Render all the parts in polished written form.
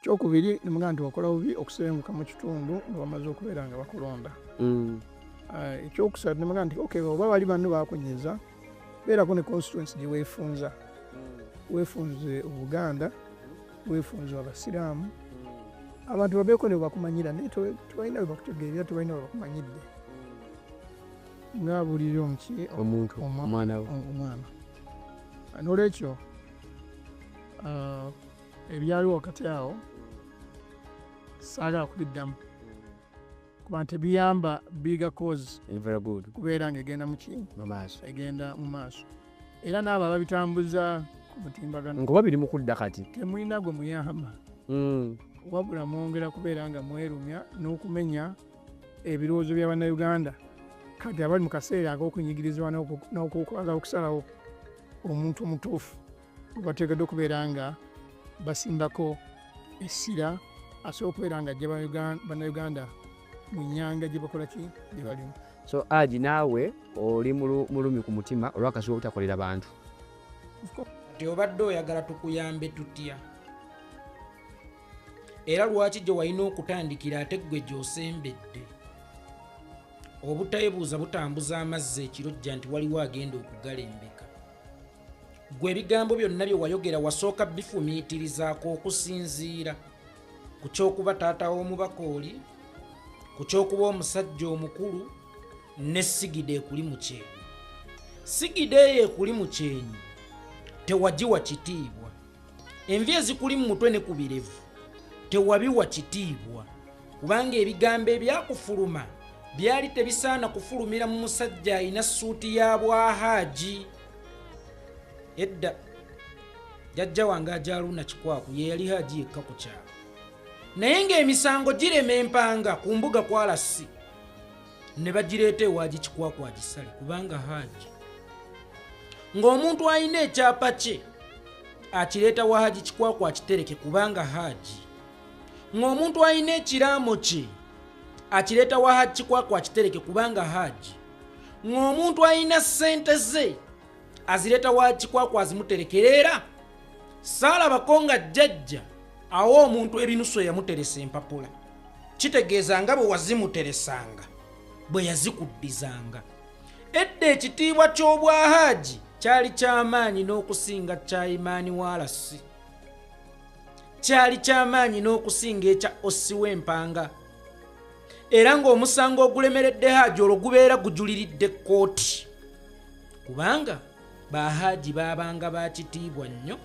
Kyokubiri nemugamba nti wakola bubi okusenguka mu kitundu nga bamaze okubeera nga bakulonda. Ekyokusatu nemugamba nti okay, oba bali banno bakunyeza beerako ne constituency gye weefunza. Weefunze Obuganda, weefunze Abasiraamu, abantu babeeko ne bakumanyira naye tebalina bebakutegeerera, tebalina bebakumanyidde nga buliri omuki omuntu omwana. N'olwekyo ebyaliwo wakati awo saagala kubiddamu kuba nti biyamba bigger cause kubeera ng'egenda egenda mu maaso, era n'abo ababitambuza ku mutimbagano ngoba biri mu kudda kati temulina gwe muyamba, wabula mwongera kubeera nga mwerumya n'okumenya ebirowoozo bya bannayuganda kati abali mu kaseera ak'okunyigirizibwa n'okwagala okusalawo omuntu omutuufu bateekeddwa okubeera nga basimbako essira asobola okubeera nga ajja bannayuganda mu nnyanga gye bakola ki gye balimu. So Haji naawe oli mulumi ku mutima olw'akasobola obutakolera bantu. Kati obadde oyagala tukuyambe tutya? Era lwaki gye walina okutandikira ate ggwe gy'osembedde? Obutayebuuza butambuza amazzi ekirojja nti waliwo agenda okugalembeka. Gwe ebigambo byonna bye wayogera wasooka bifumiitirizaako okusinziira ku ky'okuba taata w'omubaka oli, ku ky'okuba omusajja omukulu, ne sigide ekuli mu kyenyi. Sigide eyo ekuli mu kyenyi tewagiwa kitiibwa. Envi ezikuli mu mutwe ne ku birevu tewabiwa kitiibwa, kubanga ebigambo ebyakufuluma byali tebisaana kufulumira mu musajja alina ssuuti ya bwahaaji. Edda jajja wange Ajaluna Kikwaku ye yali Haaji yekka ku kyalo, naye ng'emisango girema empanga ku mbuga kwalasi ne bagireeta ewaaji Kikwaku agisale kubanga Haaji. Ng'omuntu alina ekyapa kye akireeta wa Haaji Kikwaku akitereke kubanga Haaji. Ng'omuntu alina ekiraamo kye akireeta wa Haaji Kikwaku akitereke kubanga Haaji. Ng'omuntu alina ssente ze azireeta wa Haaji Kikwaku azimuterekerera. Saalabako nga jjajja awo omuntu ebinuso yamuteresa empapula, kitegeeza nga bwe wazimuteresanga bwe yazikuddizanga. Edda ekitiibwa ky'obwahaaji kyali ky'amaanyi n'okusinga kya Imaani Waalasi, kyali ky'amaanyi n'okusinga ekya Ossi w'empanga, era ng'omusango ogulemeredde Haaji olwo gubeera gujuliridde kkooti, kubanga Bahaaji baabanga ba kitiibwa nnyo,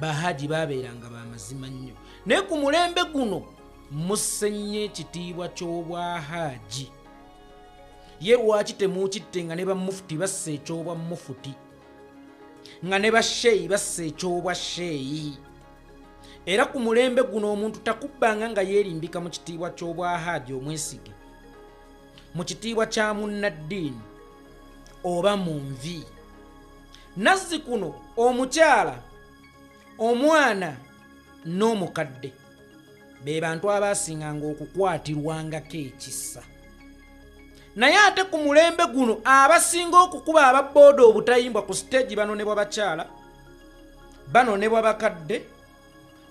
Bahaaji baabeeranga ba mazima nnyo. Naye ku mulembe guno musse nnyo ekitiibwa ky'obwahaaji. Ye lwaki temuukitte nga ne bamufuti bassa ekyobwa mufuti, nga ne basheeyi bassa ekyobwa sheeyi? Era ku mulembe guno omuntu takubbanga nga yeerimbika mu kitiibwa ky'obwahaaji omwesige, mu kitiibwa kya munnaddiini oba mu nvi. Nazzi kuno omukyala, omwana n'omukadde be bantu abaasinganga okukwatirwangako ekisa. Naye ate ku mulembe guno abasinga okukuba ababooda obutayimbwa ku siteegi banonebwa bakyala, banonebwa bakadde,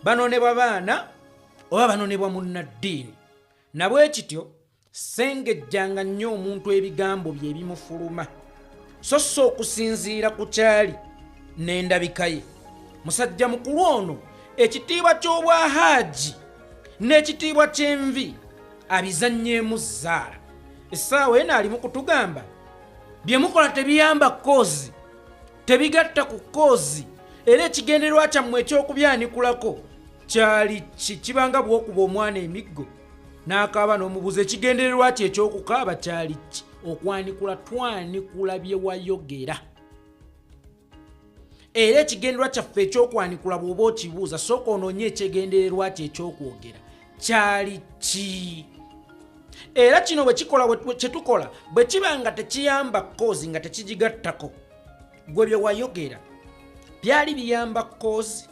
banonebwa baana oba banonebwa munnaddiini. Nabwe kityo sengejjanga nnyo omuntu ebigambo bye bimufuluma, so so okusinziira ku kyali n'endabika ye. Musajja mukulu ono ekitiibwa ky'obwahaaji n'ekitiibwa ky'envi abizannyeemu zzaala. Essaawa eno ali mu kutugamba bye mukola tebiyamba koozi, tebigatta ku koozi, era ekigendererwa kyammwe eky'okubyanikulako kyali kibanga bw'okuba omwana emiggo n'akaaba n'omubuuza ekigendererwa kye eky'okukaaba kyali ki? Okwanikula twanikula bye wayogera. Era ekigendererwa kyaffe eky'okwanikula bw'oba okibuuza sooka onoonye ekigendererwa kye eky'okwogera kyali ki? Era kino bwe kikola kye tukola bwe kiba nga tekiyamba koozi nga tekigigattako, gwe bye wayogera byali biyamba koozi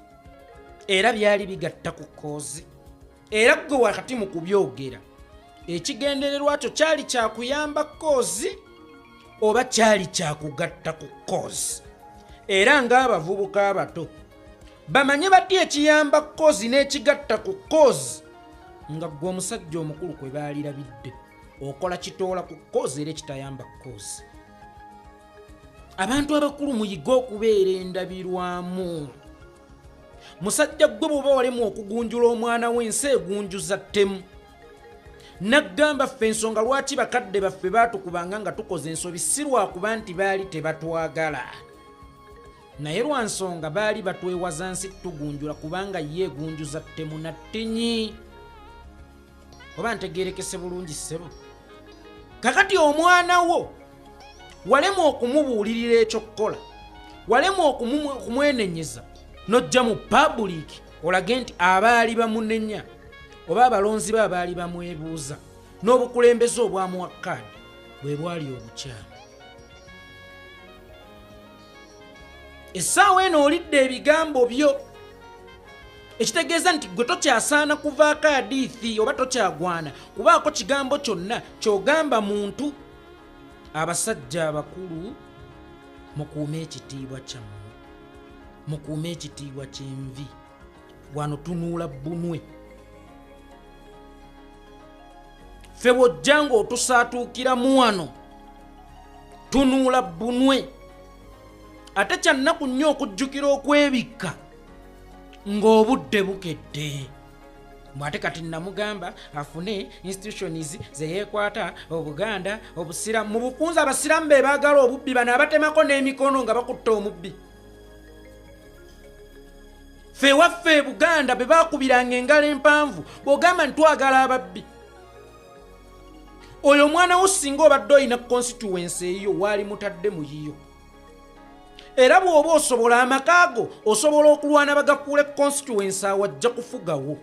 era byali bigatta ku koozi, era gwe wakati mu kubyogera ekigendererwa kyo kyali kyakuyamba koozi oba kyali kyakugatta ku koozi. Era ng'abavubuka abato bamanye batya ekiyamba kozi n'ekigatta ku kozi nga gwe omusajja omukulu kwe baalirabidde okola kitoola ku kozi era ekitayamba kozi. Abantu abakulu muyige okubeera endabirwamu. Musajja gwe bw'oba walemu okugunjula omwana w'ensi egunjuza ttemu. Naggamba ffe ensonga lwaki bakadde baffe baatukubanga nga tukoze ensobi si lwakuba nti baali tebatwagala, naye lwa nsonga baali batwewaza nsi tugunjula kubanga ye egunjuza ttemu na ttinyi. Oba ntegeerekese bulungi ssebo? Kakati omwana wo walemu okumubuulirira ekyokukola, walemu okumwenenyeza n'ojja mu pabuliiki olage nti abaali bamunenya oba abalonzi be abaali bamwebuuza n'obukulembeze obwamuwa kaadi bwe bwali obukyamu. Essaawa eno olidde ebigambo byo, ekitegeeza nti gwe tokyasaana kuvaako hadiithi oba tokyagwana kubaako kigambo kyonna ky'ogamba muntu. Abasajja abakulu mukuume ekitiibwa kyammwe, mukuume ekitiibwa ky'envi. Wano tunuula bbunwe. Ffe bw'ojja ng'otusaatuukiramu wano tunuula bbunwe. Ate kyannaku nnyo okujjukira okwebikka ng'obudde bukedde. Mwate kati namugamba afune institutions ze yeekwata Obuganda obusiramu. Mu bukunzi abasiramu be baagala obubbi, bano abatemako n'emikono nga bakutta omubbi. Ffe waffe Buganda be baakubiranga engalo empanvu bw'ogamba nti twagala ababbi. Oyo omwana wo singa obadde olina constituency eyo waali mutadde mu yiyo. Era bw'oba osobola amakaago osobola okulwana bagakuule constituency awajja kufugawo.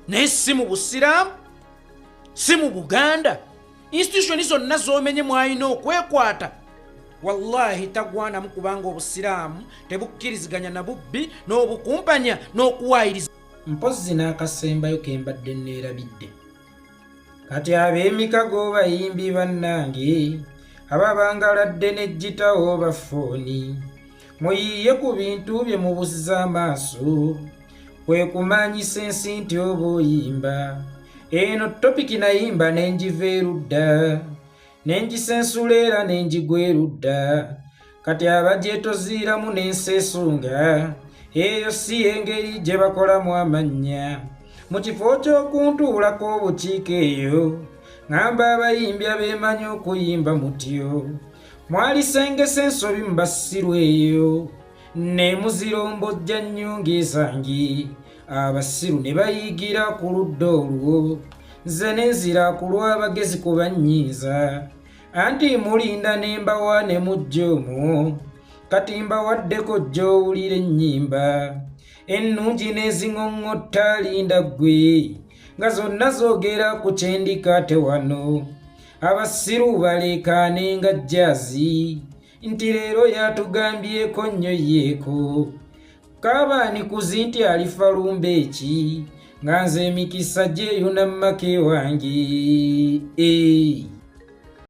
Naye si mu busiraamu, si mu Buganda. Institution zonna z'omenye mwalina okwekwata. Wallahi tagwanamu kubanga obusiraamu tebukkiriziganya na bubbi n'obukumpanya n'okuwaayiriza. Mpozzi n'akasembayo ke mbadde neerabidde. Kati ab'emikago bayimbi bannange ababangaladde n'ejjitawo baffooni muyiye ku bintu bye mubuziza amaaso kwe kumanyisa ensi nti oba oyimba. Eno topiki nayimba nenjiva erudda nenjisensula era nenjigwa erudda. Kati abagyetoziiramu n'enseesunga eyo si engeri gye bakolamu amannya. Mu kifo ky'okuntuulako obukiiko eyo ngamba abayimbi abeemanyi okuyimba mutyo mwalisengesa ensobi mu basiru eyo ne muzirombojja nnyunga ezangi. Abasiru ne bayigira ku ludda olwo, nze ne nzira ku lw'abagezi ku bannyiiza. Anti mulinda ne mbawa ne mujja omwo, kati mbawaddeko jja owulira ennyimba ennungi n'eziŋoŋŋotta alinda ggwe nga zonna zoogera ku kyendikaate wano. Abasiru baleekaane nga jjaazi nti leero yatugambyeko nnyo yeeko. Kabaani kuzi nti alifa lumba eki nga nze emikisa gyeyo nammake wange.